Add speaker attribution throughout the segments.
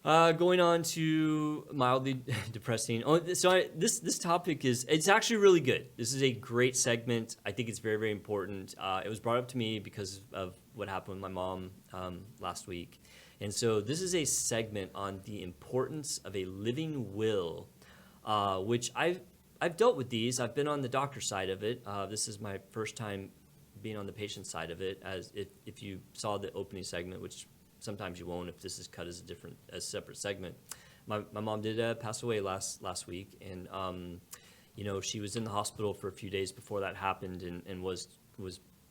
Speaker 1: Going on to mildly depressing. This topic it's actually really good. This is a great segment. I think it's very, very important. It was brought up to me because of what happened with my mom last week. And so this is a segment on the importance of a living will, which I've dealt with these. I've been on the doctor side of it. This is my first time being on the patient side of it, as if you saw the opening segment, which sometimes you won't if this is cut as a separate segment. My mom did pass away last week, and she was in the hospital for a few days before that happened, and was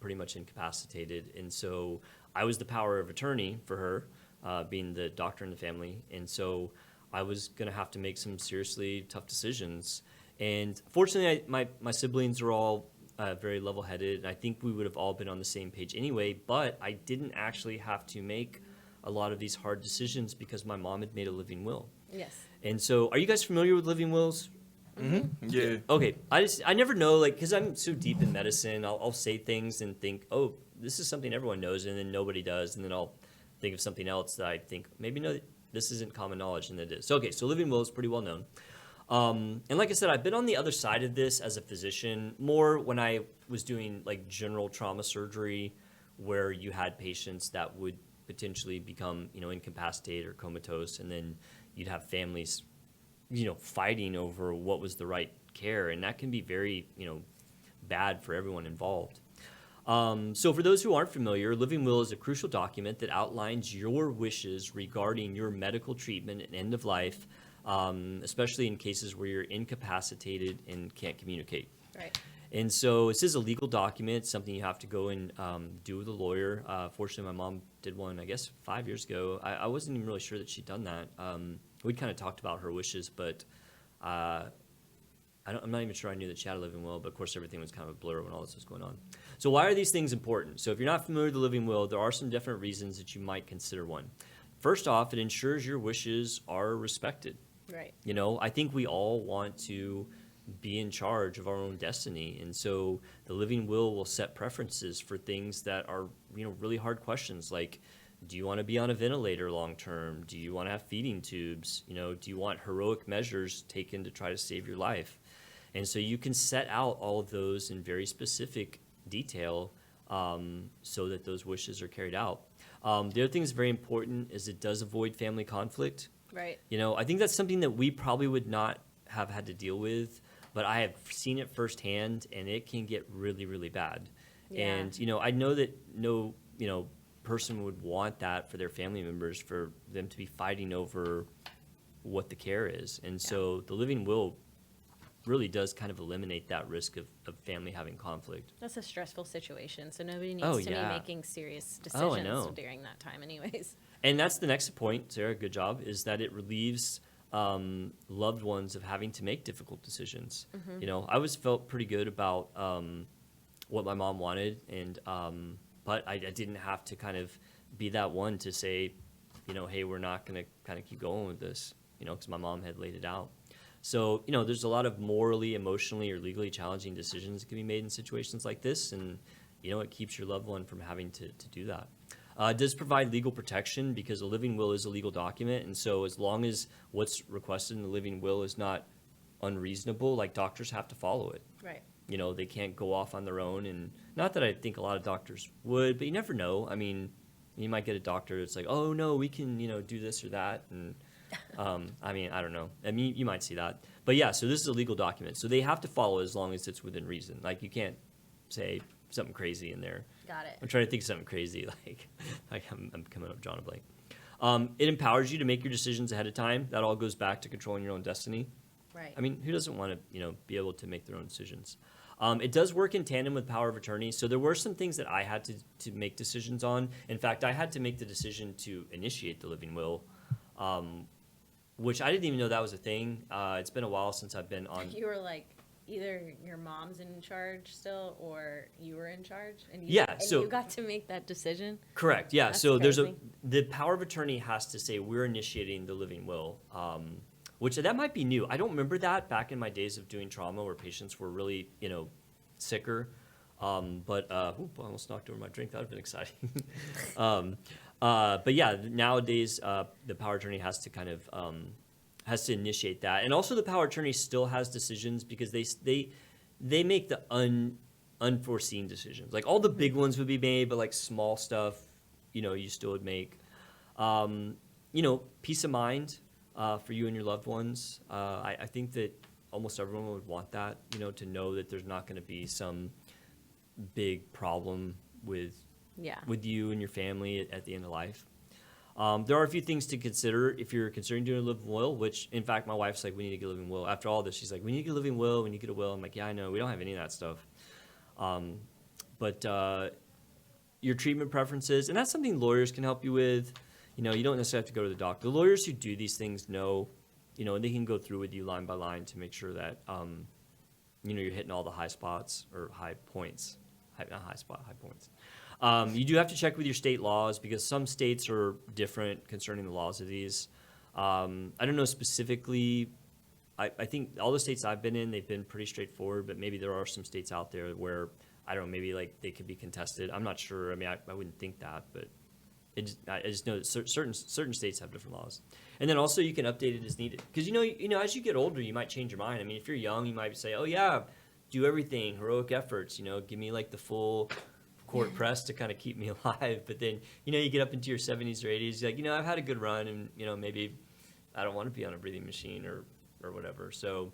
Speaker 1: pretty much incapacitated. And so I was the power of attorney for her, being the doctor in the family, and so I was going to have to make some seriously tough decisions. And fortunately, my siblings are all very level-headed, and I think we would have all been on the same page anyway, but I didn't actually have to make a lot of these hard decisions because my mom had made a living will.
Speaker 2: Yes.
Speaker 1: And so, are you guys familiar with living wills?
Speaker 3: Mm-hmm. Yeah.
Speaker 1: Okay. I never know, because I'm so deep in medicine, I'll say things and think, oh, this is something everyone knows, and then nobody does, and then I'll think of something else that I think, maybe no, this isn't common knowledge, and it is. So, okay, so living will is pretty well known. And like I said, I've been on the other side of this as a physician, more when I was doing general trauma surgery, where you had patients that would potentially become, incapacitated or comatose, and then you'd have families, fighting over what was the right care, and that can be very, bad for everyone involved. So for those who aren't familiar, living will is a crucial document that outlines your wishes regarding your medical treatment and end of life, especially in cases where you're incapacitated and can't communicate.
Speaker 2: Right.
Speaker 1: And so this is a legal document, something you have to go and do with a lawyer. Fortunately, my mom did one, I guess, 5 years ago. I wasn't even really sure that she'd done that. We'd kind of talked about her wishes, but I'm not even sure I knew that she had a living will, but of course everything was kind of a blur when all this was going on. So why are these things important? So if you're not familiar with the living will, there are some definite reasons that you might consider one. First off, it ensures your wishes are respected.
Speaker 2: Right.
Speaker 1: I think we all want to be in charge of our own destiny, and so the living will set preferences for things that are really hard questions, like, do you want to be on a ventilator long term? Do you want to have feeding tubes? Do you want heroic measures taken to try to save your life? And so you can set out all of those in very specific detail, so that those wishes are carried out. The other thing that's very important is it does avoid family conflict.
Speaker 2: Right.
Speaker 1: I think that's something that we probably would not have had to deal with, but I have seen it firsthand, and it can get really, really bad.
Speaker 2: Yeah.
Speaker 1: And, I know that no, person would want that for their family members, for them to be fighting over what the care is. And so the living will really does kind of eliminate that risk of family having conflict.
Speaker 2: That's a stressful situation, so nobody needs to be making serious decisions during that time anyways.
Speaker 1: And that's the next point, Sarah, good job, is that it relieves loved ones of having to make difficult decisions. Mm-hmm. I always felt pretty good about what my mom wanted, and but I didn't have to kind of be that one to say, hey, we're not going to kind of keep going with this, because my mom had laid it out. So, there's a lot of morally, emotionally, or legally challenging decisions that can be made in situations like this, and, it keeps your loved one from having to do that. It does provide legal protection because a living will is a legal document, and so as long as what's requested in the living will is not unreasonable, doctors have to follow it.
Speaker 2: Right.
Speaker 1: They can't go off on their own, and not that I think a lot of doctors would, but you never know. I mean, you might get a doctor that's like, oh, no, we can, do this or that, and I don't know. I mean, you might see that. But yeah, so this is a legal document, so they have to follow as long as it's within reason. You can't say something crazy in there.
Speaker 2: Got it.
Speaker 1: I'm trying to think of something crazy, I'm coming up drawing a blank. It empowers you to make your decisions ahead of time. That all goes back to controlling your own destiny.
Speaker 2: Right.
Speaker 1: I mean, who doesn't want to, be able to make their own decisions? It does work in tandem with power of attorney. So there were some things that I had to make decisions on. In fact, I had to make the decision to initiate the living will, which I didn't even know that was a thing. It's been a while since I've been on.
Speaker 2: You were either your mom's in charge still, or you were in charge, and
Speaker 1: you
Speaker 2: got to make that decision.
Speaker 1: Correct. Yeah.
Speaker 2: That's
Speaker 1: so
Speaker 2: crazy.
Speaker 1: The power of attorney has to say we're initiating the living will, which that might be new. I don't remember that back in my days of doing trauma where patients were really sicker. But I almost knocked over my drink. That would have been exciting. But yeah, nowadays the power attorney has to kind of has to initiate that, and also the power attorney still has decisions because they make the unforeseen decisions. Like all the big ones would be made, but like small stuff, you still would make. Peace of mind for you and your loved ones. I think that almost everyone would want that, to know that there's not going to be some big problem with you and your family at the end of life. There are a few things to consider if you're considering doing a living will, which, in fact, my wife's like, we need to get a living will. After all this, she's like, we need to get a living will, we need to get a will. I'm like, yeah, I know, we don't have any of that stuff. But your treatment preferences, and that's something lawyers can help you with. You don't necessarily have to go to the doctor. The lawyers who do these things know, and they can go through with you line by line to make sure that, you're hitting all the high spots or high points. Not high spot, high points. You do have to check with your state laws because some states are different concerning the laws of these. I don't know specifically. I think all the states I've been in, they've been pretty straightforward, but maybe there are some states out there where, I don't know, maybe like they could be contested. I'm not sure. I mean, I wouldn't think that, but I just know that certain states have different laws. And then also you can update it as needed. Because, as you get older, you might change your mind. I mean, if you're young, you might say, oh, yeah, do everything, heroic efforts, give me like the full court press to kind of keep me alive. But then, you get up into your 70s or 80s, you're like, I've had a good run and, maybe I don't want to be on a breathing machine or whatever. So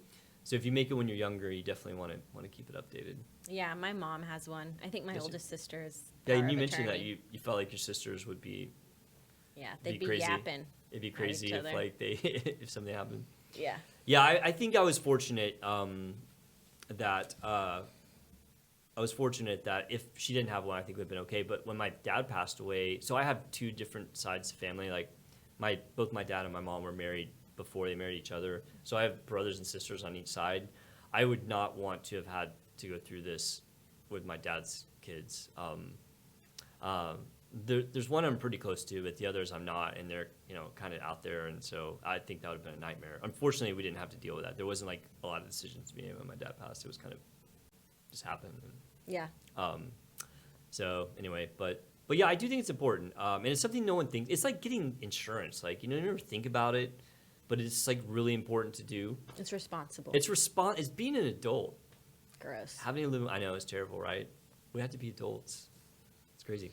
Speaker 1: if you make it when you're younger, you definitely want to keep it updated.
Speaker 2: Yeah, my mom has one. I think my oldest sister is
Speaker 1: Yeah, and you mentioned that you felt like your sisters would be
Speaker 2: they'd be
Speaker 1: crazy.
Speaker 2: Yapping.
Speaker 1: It'd be crazy if like if something happened.
Speaker 2: Yeah.
Speaker 1: Yeah, I think I was fortunate that if she didn't have one, I think it would have been okay. But when my dad passed away, so I have two different sides of family. Like both my dad and my mom were married before they married each other. So I have brothers and sisters on each side. I would not want to have had to go through this with my dad's kids. There's one I'm pretty close to, but the others I'm not, and they're kind of out there, and so I think that would have been a nightmare. Unfortunately, we didn't have to deal with that. There wasn't like a lot of decisions to be made when my dad passed. It was kind of just happened.
Speaker 2: Yeah.
Speaker 1: So anyway, but yeah, I do think it's important, and it's something no one thinks. It's like getting insurance. Like you never think about it, but it's like really important to do.
Speaker 2: It's responsible.
Speaker 1: It's being an adult.
Speaker 2: Gross.
Speaker 1: Having a living, I know it's terrible, right? We have to be adults. It's crazy.